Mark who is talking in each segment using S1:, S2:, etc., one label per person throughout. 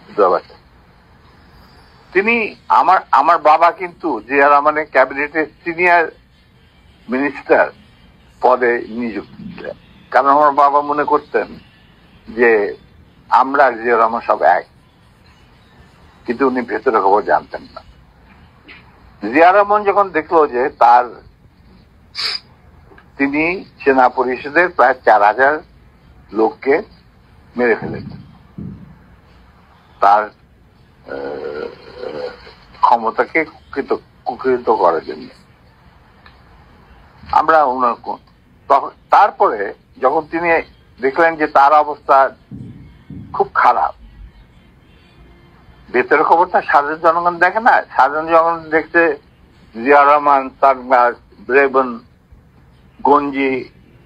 S1: দূতাবাসে। তিনি আমার বাবা কিন্তু জিয়া রহমানের ক্যাবিনেটের সিনিয়র মিনিস্টার পদে নিযুক্ত ছিলেন, কারণ আমার বাবা মনে করতেন যে আমরা জিয়া রহমান সব এক, কিন্তু উনি ভেতরে খবর জানতেন না। জিয়া রহমান যখন দেখলো যে তিনি সেনা পরিষদের প্রায় 4000 লোককে মেরে ফেলেছেন তার ক্ষমতাকে কুক্ষিগত করার জন্য, আমরা তারপরে যখন তিনি দেখলেন যে তার অবস্থা খুব খারাপ, ভেতরের খবরটা সাধারণ জনগণ দেখে না, সাধারণ জনগণ দেখছে জিয়া রহমান সানগ্লাস, রেবন, গঞ্জি,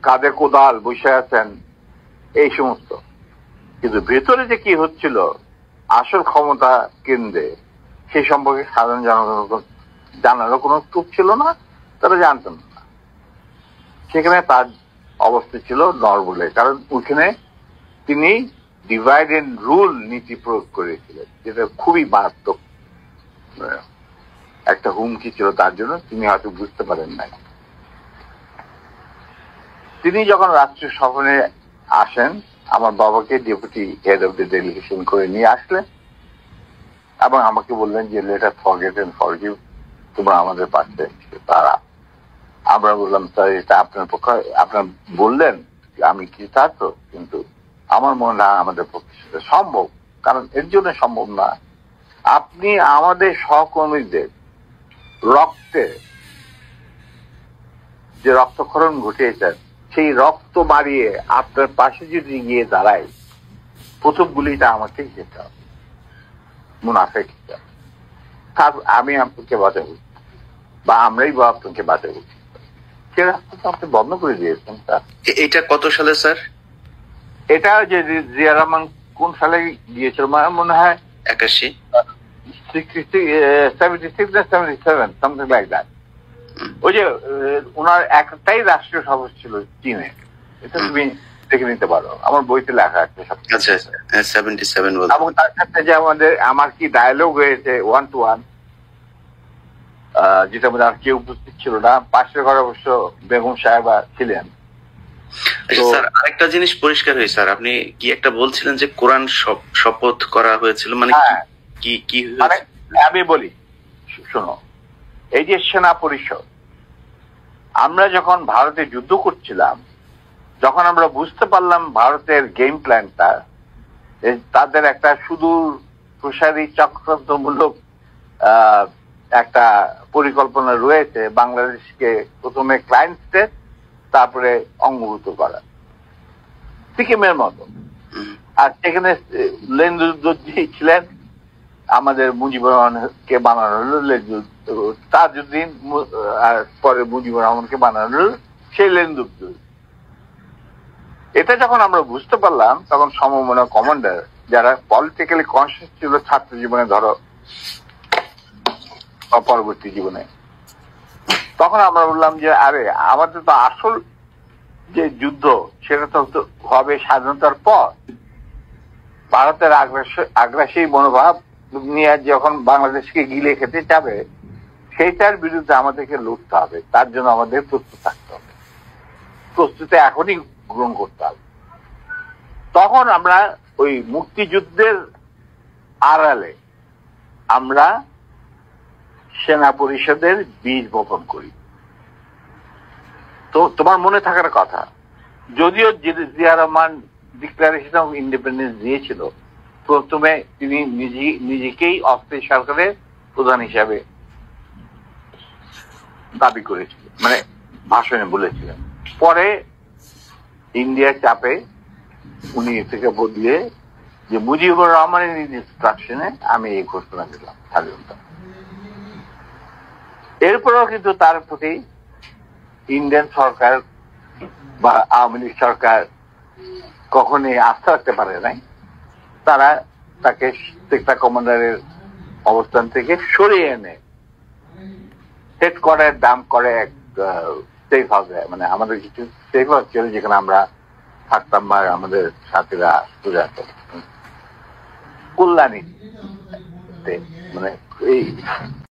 S1: কাঁধে কোদাল বসে আছেন, এই সমস্ত। কিন্তু ভেতরে যে কি হচ্ছিল আসল ক্ষমতা কেন্দ্রে, সেই সম্পর্কে সাধারণ জনগণ জানারও কোনো স্কোপ ছিল না, তারা জানতেন না। সেখানে তার অবস্থা ছিল নরবলে, কারণ ওখানে তিনি ডিভাইড এন্ড রুল নীতি প্রয়োগ করেছিলেন, যেটা খুবই মারাত্মক একটা হুমকি ছিল তার জন্য। তিনি হয়তো বুঝতে পারেন নাই। তিনি যখন রাষ্ট্রীয় সফরে আসেন, আমার বাবাকে deputy head of the delegation করে নিয়ে আসলেন এবং আমাকে বললেন যে let us forget and forgive, তোমরা আমাদের পাশে তারা। আমরা বললাম স্যার এটা আপনার পক্ষে, আপনার বললেন আমি কি ছাত্র, কিন্তু আমার মনে হয় আমাদের পক্ষে সেটা সম্ভব, কারণ এর জন্য সম্ভব না, আপনি আমাদের সহকর্মীদের রক্তে যে রক্তক্ষরণ ঘটিয়েছেন, সেই রক্ত মারিয়ে আপনার পাশে যদি গিয়ে দাঁড়ায়, প্রথম গুলিটা আমাকেই যেতে হবে, মুনাফেক হিসাবে। আমি আপনাকে বাঁচাবো বা আমরাই বা আপনাকে বাঁচাবো, সে রাস্তা তো আপনি বন্ধ করে দিয়েছেন স্যার।
S2: এটা কত সালে স্যার?
S1: এটা যে জিয়া রহমান কোন সালে গিয়েছিল মনে হয়
S2: 81,
S1: 76 না 77, সামথিং লাইক দ্যাট। ওই যে ওনার একটাই রাষ্ট্রীয় সফর ছিল চীনে, এটা তুমি দেখে নিতে পারো, আমার বইতে লেখা আছে।
S2: আচ্ছা 77 বল।
S1: এবং তার সাথে যে আমার কি ডায়ালগ হয়েছে 1 to 1, যেটা মধ্যে আর কেউ উপস্থিত ছিল না, পাশের ঘরে অবশ্য বেগম সাহেবা ছিলেন।
S2: স্যার আরেকটা জিনিস পরিষ্কার হয়েছে স্যার, আপনি কি একটা বলছিলেন যে কোরআন শপথ করা হয়েছিল, মানে কি
S1: আমি বলি শোনো, এই যে সেনা পরিষদ, আমরা যখন ভারতে যুদ্ধ করছিলাম, যখন আমরা বুঝতে পারলাম ভারতের গেম প্ল্যানটা, তাদের একটা সুদূর প্রসারী চক্রান্তমূলক একটা পরিকল্পনা রয়েছে, বাংলাদেশকে প্রথমে ক্লায়েন্ট স্টেট, তারপরে অঙ্গভূত করা, সিকিমের মতো। আর সেখানে লেন্দুদ্দোজি ছিলেন, আমাদের মুজিবুর রহমানকে বানানো হলো তাজউদ্দিন, আর পরে মুজিবুর রহমানকে বানানো হলো সেই লেন্দুদ্দোজি। এটা যখন আমরা বুঝতে পারলাম, তখন সমমনা কমান্ডার যারা পলিটিক্যালি কনসিয়াস ছিল ছাত্র জীবনে, ধরো পরবর্তী জীবনে, তখন আমরা বললাম যে আরে আমাদের তো আসল যে যুদ্ধ সেটা তো হবে স্বাধীনতার পর। ভারতের আগ্রাসী মনোভাব নিয়ে যখন বাংলাদেশকে গিলে খেতে যাবে, সেইটার বিরুদ্ধে আমাদেরকে লড়তে হবে, তার জন্য আমাদের প্রস্তুত থাকতে হবে, প্রস্তুতি এখনই গ্রহণ করতে হবে। তখন আমরা ওই মুক্তিযুদ্ধের আড়ালে আমরা সেনা পরিষদের বীজ বপন করি। তো তোমার মনে থাকার কথা, যদিও Zia Rahman declaration of independence দিয়েছিল, প্রথমে তিনি নিজেকেই অস্থায়ী সরকারের প্রধান হিসাবে দাবি করেছিলেন, মানে ভাষণে বলেছিলেন। পরে ইন্ডিয়ার চাপে উনি থেকে বদলে যে মুজিবুর রহমানের ইনস্ট্রাকশনে আমি এই ঘোষণা দিলাম স্বাধীনতা। এরপরেও কিন্তু তার প্রতি ইন্ডিয়ান সরকার বা আওয়ামী লীগ সরকার কখনই আস্থা রাখতে পারে নাই। তারা তাকে সেক্টর কমান্ডারের অবস্থান থেকে সরিয়ে এনে সেট করে দাম করে এক সেফ হাউসে, মানে আমাদের কিছু সেফ হাউস ছিল যেখানে আমরা থাকতাম বা আমাদের সাথীরা চলে আসত। কল্যাণী মানে এই